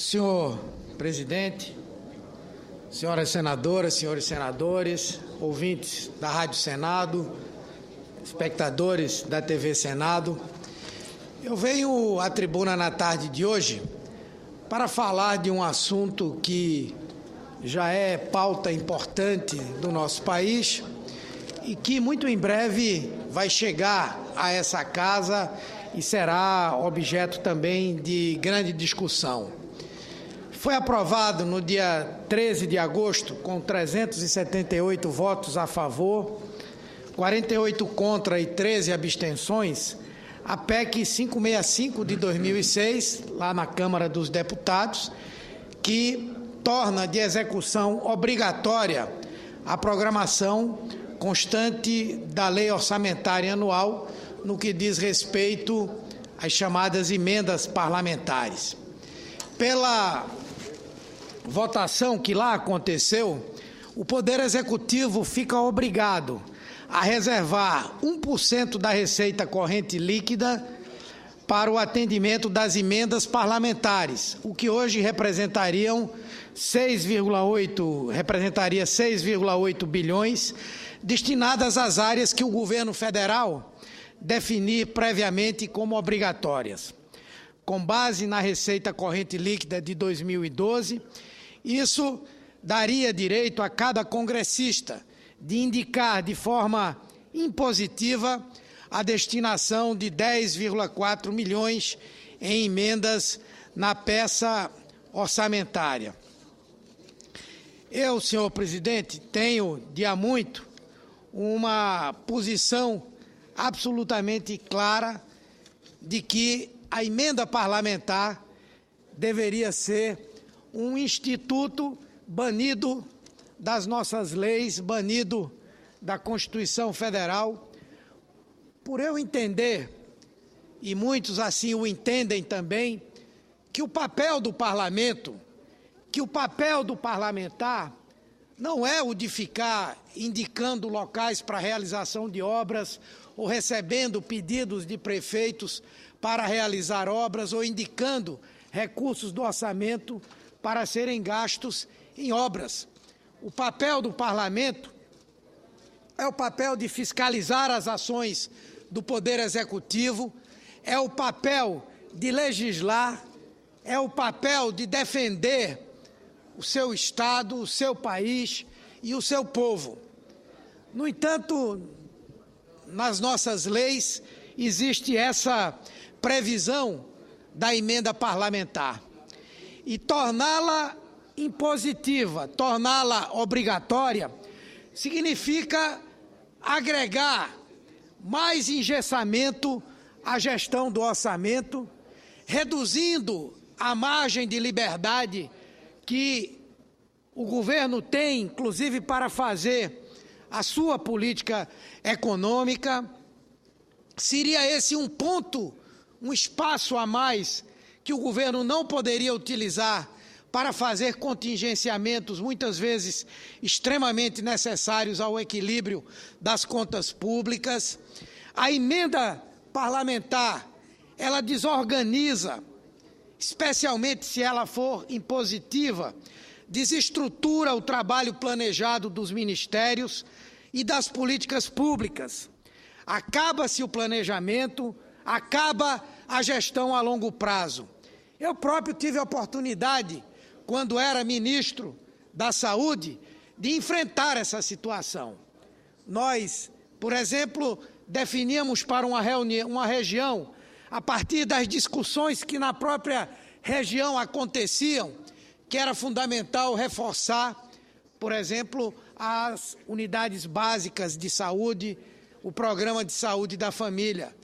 Senhor presidente, senhoras senadoras, senhores senadores, ouvintes da Rádio Senado, espectadores da TV Senado, eu venho à tribuna na tarde de hoje para falar de um assunto que já é pauta importante do nosso país e que muito em breve vai chegar a essa casa e será objeto também de grande discussão. Foi aprovado no dia 13 de agosto, com 378 votos a favor, 48 contra e 13 abstenções, a PEC 565 de 2006, lá na Câmara dos Deputados, que torna de execução obrigatória a programação constante da Lei Orçamentária Anual no que diz respeito às chamadas emendas parlamentares. Pela votação que lá aconteceu, o Poder Executivo fica obrigado a reservar 1% da receita corrente líquida para o atendimento das emendas parlamentares, o que hoje representaria 6,8 bilhões, destinadas às áreas que o governo federal definir previamente como obrigatórias. Com base na receita corrente líquida de 2012, isso daria direito a cada congressista de indicar de forma impositiva a destinação de 10,4 milhões em emendas na peça orçamentária. Eu, senhor presidente, tenho de há muito uma posição absolutamente clara de que a emenda parlamentar deveria ser um instituto banido das nossas leis, banido da Constituição Federal, por eu entender, e muitos assim o entendem também, que o papel do parlamento, que o papel do parlamentar não é o de ficar indicando locais para realização de obras ou recebendo pedidos de prefeitos para realizar obras ou indicando recursos do orçamento para serem gastos em obras. O papel do parlamento é o papel de fiscalizar as ações do Poder Executivo, é o papel de legislar, é o papel de defender o seu Estado, o seu país e o seu povo. No entanto, nas nossas leis existe essa previsão da emenda parlamentar. E torná-la impositiva, torná-la obrigatória, significa agregar mais engessamento à gestão do orçamento, reduzindo a margem de liberdade que o governo tem, inclusive, para fazer a sua política econômica. Seria esse um ponto, um espaço a mais que o governo não poderia utilizar para fazer contingenciamentos, muitas vezes extremamente necessários ao equilíbrio das contas públicas. A emenda parlamentar, ela desorganiza, especialmente se ela for impositiva, desestrutura o trabalho planejado dos ministérios e das políticas públicas. Acaba-se o planejamento, acaba a gestão a longo prazo. Eu próprio tive a oportunidade, quando era ministro da Saúde, de enfrentar essa situação. Nós, por exemplo, definíamos para uma região, a partir das discussões que na própria região aconteciam, que era fundamental reforçar, por exemplo, as unidades básicas de saúde, o programa de saúde da família.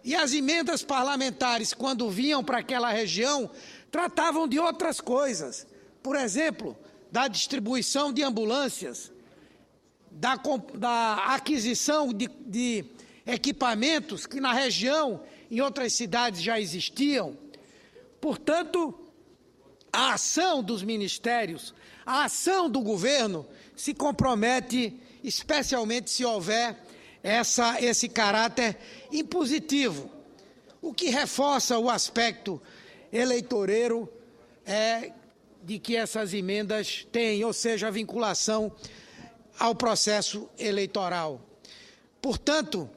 E as emendas parlamentares, quando vinham para aquela região, tratavam de outras coisas. Por exemplo, da distribuição de ambulâncias, da aquisição de equipamentos que na região, em outras cidades já existiam. Portanto, a ação dos ministérios, a ação do governo se compromete, especialmente se houver esse caráter impositivo, o que reforça o aspecto eleitoreiro de que essas emendas têm, ou seja, a vinculação ao processo eleitoral. Portanto,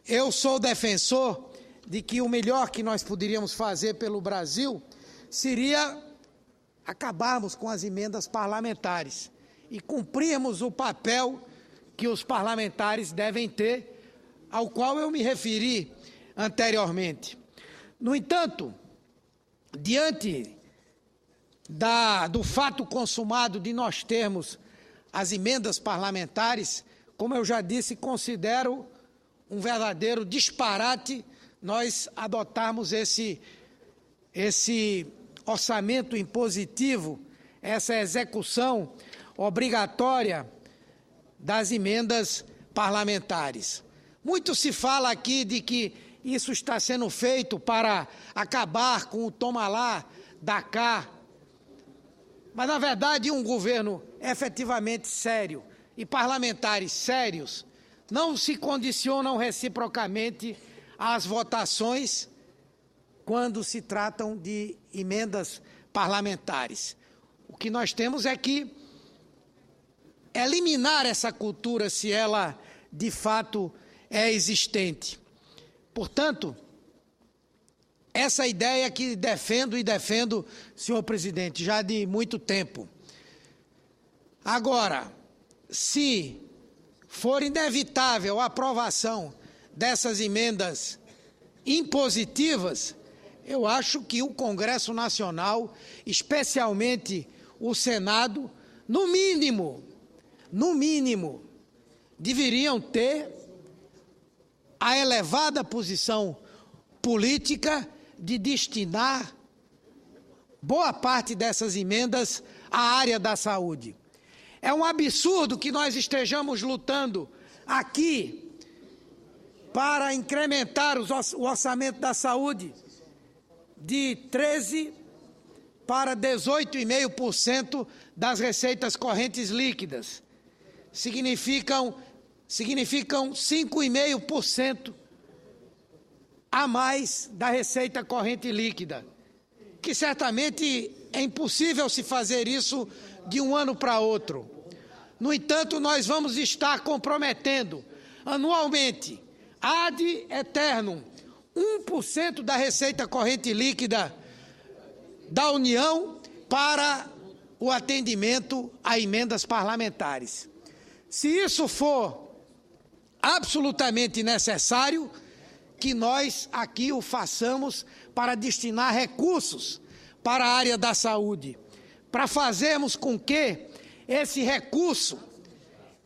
eu sou defensor de que o melhor que nós poderíamos fazer pelo Brasil seria acabarmos com as emendas parlamentares e cumprirmos o papel que os parlamentares devem ter, ao qual eu me referi anteriormente. No entanto, diante do fato consumado de nós termos as emendas parlamentares, como eu já disse, considero um verdadeiro disparate nós adotarmos esse orçamento impositivo, essa execução obrigatória das emendas parlamentares. Muito se fala aqui de que isso está sendo feito para acabar com o toma lá, dá cá. Mas, na verdade, um governo efetivamente sério e parlamentares sérios não se condicionam reciprocamente às votações quando se tratam de emendas parlamentares. O que nós temos é que eliminar essa cultura, se ela de fato é existente. Portanto, essa ideia que defendo, senhor presidente, já de muito tempo. Agora, se for inevitável a aprovação dessas emendas impositivas, eu acho que o Congresso Nacional, especialmente o Senado, no mínimo, deveriam ter a elevada posição política de destinar boa parte dessas emendas à área da saúde. É um absurdo que nós estejamos lutando aqui para incrementar o orçamento da saúde de 13% para 18,5% das receitas correntes líquidas. Significam 5,5% a mais da receita corrente líquida, que certamente é impossível se fazer isso de um ano para outro. No entanto, nós vamos estar comprometendo anualmente, ad eternum, 1% da receita corrente líquida da União para o atendimento a emendas parlamentares. Se isso for absolutamente necessário, que nós aqui o façamos para destinar recursos para a área da saúde, para fazermos com que esse recurso,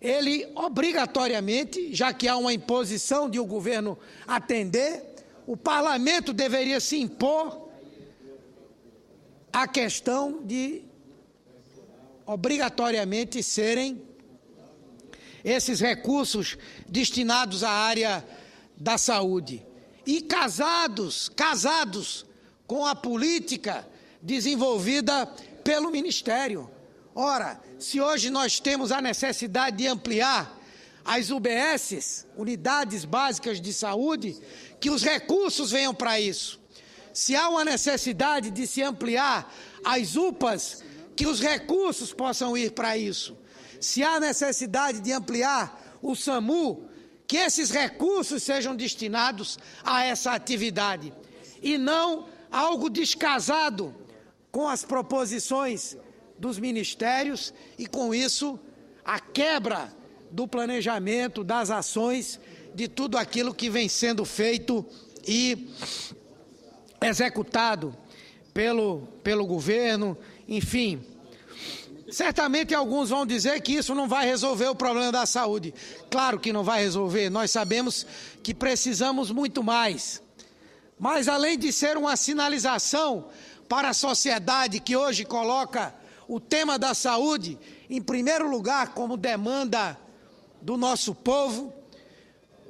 ele obrigatoriamente, já que há uma imposição de o governo atender, o parlamento deveria se impor a questão de obrigatoriamente serem esses recursos destinados à área da saúde. E casados com a política desenvolvida pelo Ministério. Ora, se hoje nós temos a necessidade de ampliar as UBSs, Unidades Básicas de Saúde, que os recursos venham para isso. Se há uma necessidade de se ampliar as UPAs, que os recursos possam ir para isso. Se há necessidade de ampliar o SAMU, que esses recursos sejam destinados a essa atividade e não algo descasado com as proposições dos ministérios e, com isso, a quebra do planejamento, das ações, de tudo aquilo que vem sendo feito e executado pelo governo, enfim. Certamente alguns vão dizer que isso não vai resolver o problema da saúde. Claro que não vai resolver, nós sabemos que precisamos muito mais. Mas, além de ser uma sinalização para a sociedade que hoje coloca o tema da saúde em primeiro lugar como demanda do nosso povo,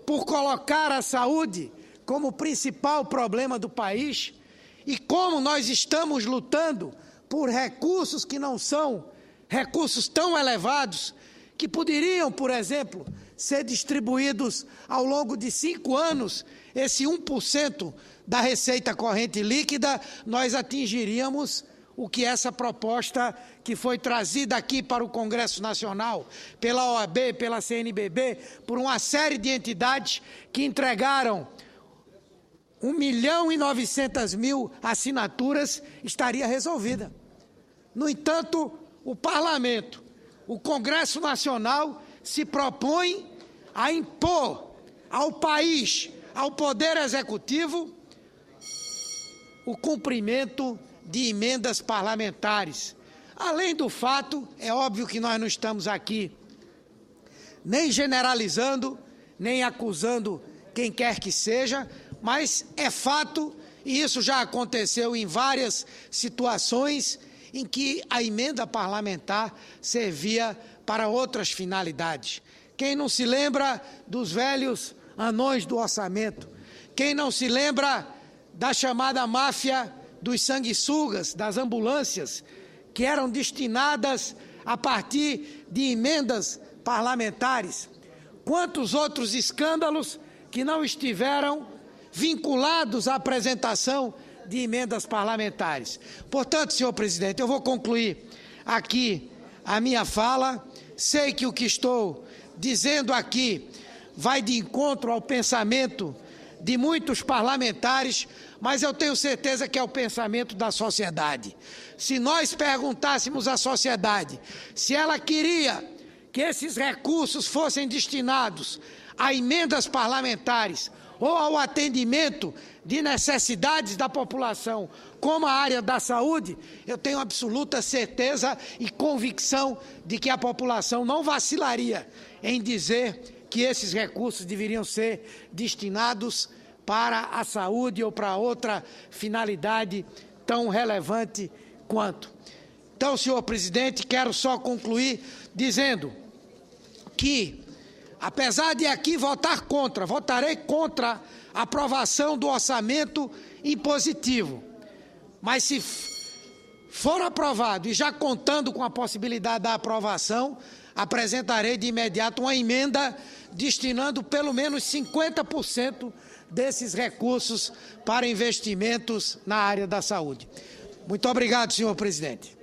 por colocar a saúde como principal problema do país, e como nós estamos lutando por recursos que não são recursos tão elevados, que poderiam, por exemplo, ser distribuídos ao longo de 5 anos, esse 1% da receita corrente líquida, nós atingiríamos o que essa proposta que foi trazida aqui para o Congresso Nacional, pela OAB, pela CNBB, por uma série de entidades que entregaram 1.900.000 assinaturas, estaria resolvida. No entanto, o Parlamento, o Congresso Nacional, se propõe a impor ao país, ao Poder Executivo, o cumprimento de emendas parlamentares. Além do fato, é óbvio que nós não estamos aqui nem generalizando, nem acusando quem quer que seja, mas é fato, e isso já aconteceu em várias situações, em que a emenda parlamentar servia para outras finalidades. Quem não se lembra dos velhos anões do orçamento? Quem não se lembra da chamada máfia dos sanguessugas, das ambulâncias, que eram destinadas a partir de emendas parlamentares? Quantos outros escândalos que não estiveram vinculados à apresentação de emendas parlamentares? Portanto, senhor presidente, eu vou concluir aqui a minha fala. Sei que o que estou dizendo aqui vai de encontro ao pensamento de muitos parlamentares, mas eu tenho certeza que é o pensamento da sociedade. Se nós perguntássemos à sociedade se ela queria que esses recursos fossem destinados a emendas parlamentares ou ao atendimento de necessidades da população, como a área da saúde, eu tenho absoluta certeza e convicção de que a população não vacilaria em dizer que esses recursos deveriam ser destinados para a saúde ou para outra finalidade tão relevante quanto. Então, senhor presidente, quero só concluir dizendo que, apesar de aqui votar contra, votarei contra a aprovação do orçamento impositivo, mas se for aprovado e já contando com a possibilidade da aprovação, apresentarei de imediato uma emenda destinando pelo menos 50% desses recursos para investimentos na área da saúde. Muito obrigado, senhor presidente.